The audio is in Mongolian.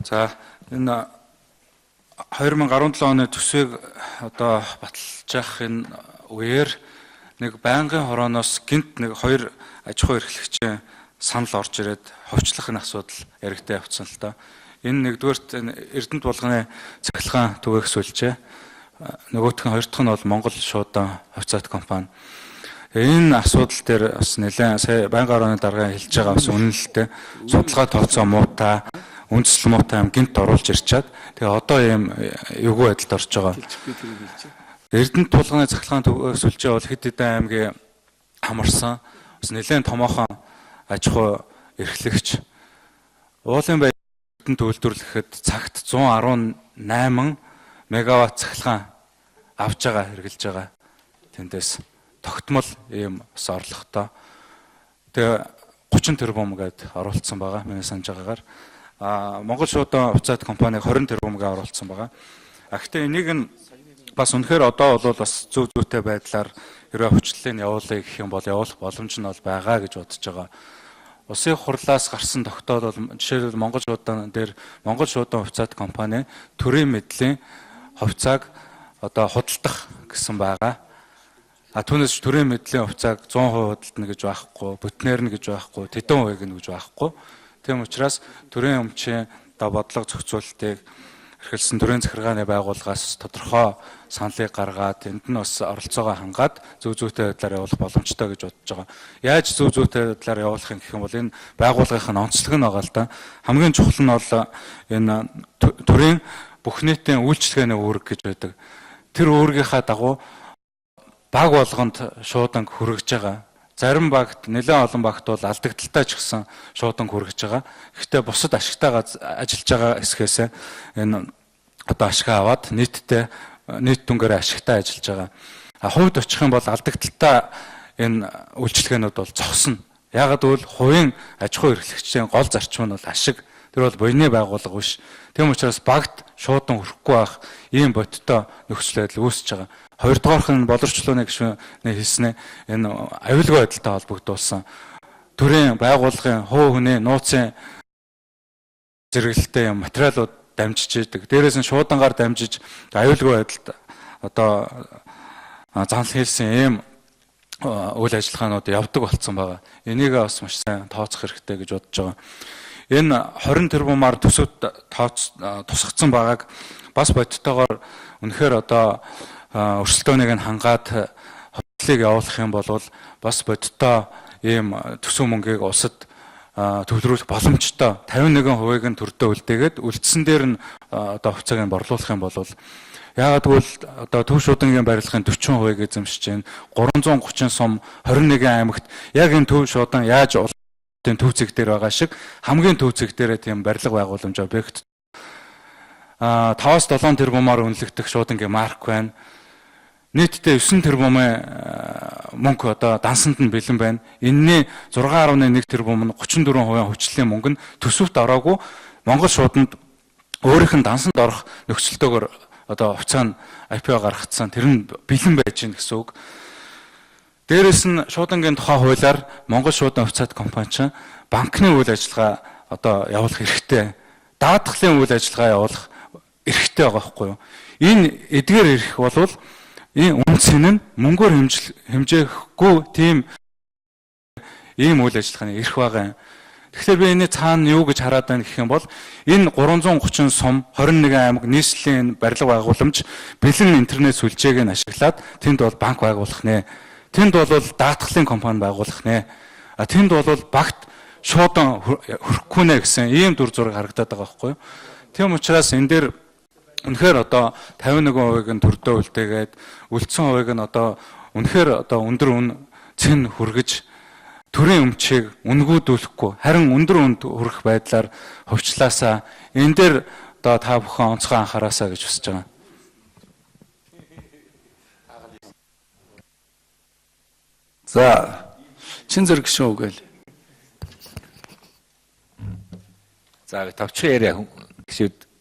За энэ 2017 оны төсвийг одоо баталж явах энэ үеэр нэг байнгын хорооноос гинт нэг хоёр аж ахуй эрхлэгчийн санал орж ирээд ховчлох энэ асуудал яригдаа явцсан л да. Энэ нэгдүгээрт Эрдэнэт булганы цахилгаан түгээх сүлжээ. Нөгөөх нь хоёр дахь нь бол Монгол шуудан хувьцаат компани. Энэ асуудал дээр бас нэлээд сая байнгын хорооны дарга хэлж байгаа бас үнэнлэлтэй судалгаа тооцоо муутай үндэслэл муутай юм гинт оруулж ирчаад тэгээ одоо ийм эвгүй байдалд орж байгаа. Эрдэнэт булганы цахилгаан түгээх сүлжээ бол хэд хэдэн аймгийн хамарсан бас нэлээд томоохон аж ахуй эрхлэгч уулын баяранд үйлдвэрлэхэд цагт 118 мегаватт цахилгаан авж байгаа хэрглэж байгаа. Тэндээс тогтмол ийм бас орлоготой. Тэгээ 30 тэрбум гээд оруулсан байгаа. Миний санаж байгаагаар Монгол шуудан хувьцаат компаниг 20 тэрбумгаар оруулсан байгаа. Гэхдээ энийг нь бас үнэхээр одоо бол бас зөв зүйтэй байдлаар ерөө хүчлэлийг явуулъя гэх юм бол явуулах боломж нь бол байгаа гэж бодож байгаа. Улсын хурлаас гарсан тогтоол бол жишээлбэл Монгол шуудан дээр Монгол шуудан хувьцаат компани төрийн мэдлийн хувьцааг одоо худалдах гэсэн байгаа. Түүнээс төрийн мэдлийн хувьцааг 100% худалдана гэж байхгүй, бүтнээр нь гэж байхгүй, тэдэн хувийг нь гэж байхгүй. Тийм учраас төрийн өмчийн бодлого зохицуулалтыг эрхэлсэн төрийн захиргааны байгууллагаас тодорхой саналыг гаргаад энд нь бас оролцоогоо хангаад зөв зүйтэй байдлаар явуулах боломжтой гэж бодож байгаа. Яаж зөв зүйтэй байдлаар явуулах юм гэх юм бол энэ байгууллагын онцлог нь байгаа л да. Хамгийн чухал нь бол энэ төрийн бүх нийтийн үйлчлэгээний үүрэг гэж байдаг. Тэр үүргийнхаа дагуу баг болгонд шуудан хүргэж байгаа. Зарим багт нэлээд олон багт бол алдагдaltaй ч гэсэн шуудан хүргэж байгаа. Гэхдээ бусад ашигтайгаа ажиллаж байгаа хэсгээс энэ одоо ашиг аваад нийт дүнгээр ашигтай ажиллаж байгаа. Хувьд очих юм бол алдагдaltaй энэ үйлчлэгээнүүд бол зогсно. Яагаад гэвэл хувийн аж ахуй эрхлэгчийн гол зарчим нь бол ашиг. Тэр бол буйны байгууллага биш. Тийм учраас багт шуудан хүрэхгүй байх ийм бодиттой нөхцөл байдал үүсэж байгаа. Хоёрдугаарх нь боловсчлооны гишүүний хэлснээр энэ аюулгүй байдалтай холбогдуулсан төрийн байгууллагын хуу хөний нууцын зэрэгэлтэй материалууд дамжиж идэг. Дээрээс нь шуудангаар дамжиж аюулгүй байдалд одоо занл хийсэн ийм үйл ажиллагаанууд явдаг болсон байгаа. Энийг бас маш сайн тооцох хэрэгтэй гэж бодож байгаа. Энэ 20 тэрбумаар төсөвт тусгацсан байгааг бас бодиттойгоор үнэхээр одоо өрсөлдөөнийг нь хангаад хотлыг явуулах юм бол бас бодиттой ийм төсөв мөнгийг улсад төвлөрүүлэх боломжтой 51%-ыг нь төрдөө үлдээгээд үлдсэн дээр нь одоо хувьцааг нь борлуулах юм бол яагаад гэвэл одоо төв шуудангийн барилгын 40%-ыг эзэмшиж байна. 330 сум 21 аймагт яг энэ төв шуудан яаж улсын төв зэг дээр байгаа шиг хамгийн төв зэг дээрээ тийм барилга байгууламж объект 5-7 тэрбумаар үнэлэгдэх шуудангийн марк байна. Нийтдээ 9 тэрбумын мөнгө одоо дансанд нь бэлэн байна. Энэний 6.1 тэрбум нь 34% хүчлийн мөнгө нь төсөвт ороогүй Монгол шууданд өөрийнх нь дансанд орох нөхцөлтэйгээр одоо хувьцаа нь IPO гаргацсан тэр нь бэлэн байж гин гэсэн үг. Дээрээс нь шуудангийн тухай хуулиар Монгол шуудан хувьцаат компани чинь банкны үйл ажиллагаа одоо явуулах эрхтэй, даатгалын үйл ажиллагаа явуулах эрхтэй байгаа байхгүй юу? Энэ эдгээр эрх болвол энэ үнцэн нь мөнгөөр хэмжээхгүй тийм ийм үйл ажиллагааны эрх байгаа юм. Тэгэхээр би энэ цаана юу гэж хараад байна гэх юм бол энэ 330 сум 21 аймаг нийслэлийн барилга байгууламж бэлэн интернет сүлжээг нь ашиглаад тэнд бол банк байгуулах нэ. Тэнд бол даатгалын компани байгуулах нэ. Тэнд бол багт шуудан хөрөхгүй нэ гэсэн ийм дүр зураг харагдаад байгаа байхгүй юу? Тийм учраас энэ дээр үнэхээр одоо 51%-ыг нь төрдөө үлдээгээд үлдсэн хувийг нь одоо үнэхээр одоо өндөр үн цэн хүргэж төрийн өмчийг үнгүүдүүлэхгүй харин өндөр үнд хүрэх байдлаар хувьчлаасаа энэ дээр одоо та бүхэн онцгой анхаараасаа гэж хүсэж байгаа. За чин зэрэг гişүн үгээл. За товчхон яриа гişүүд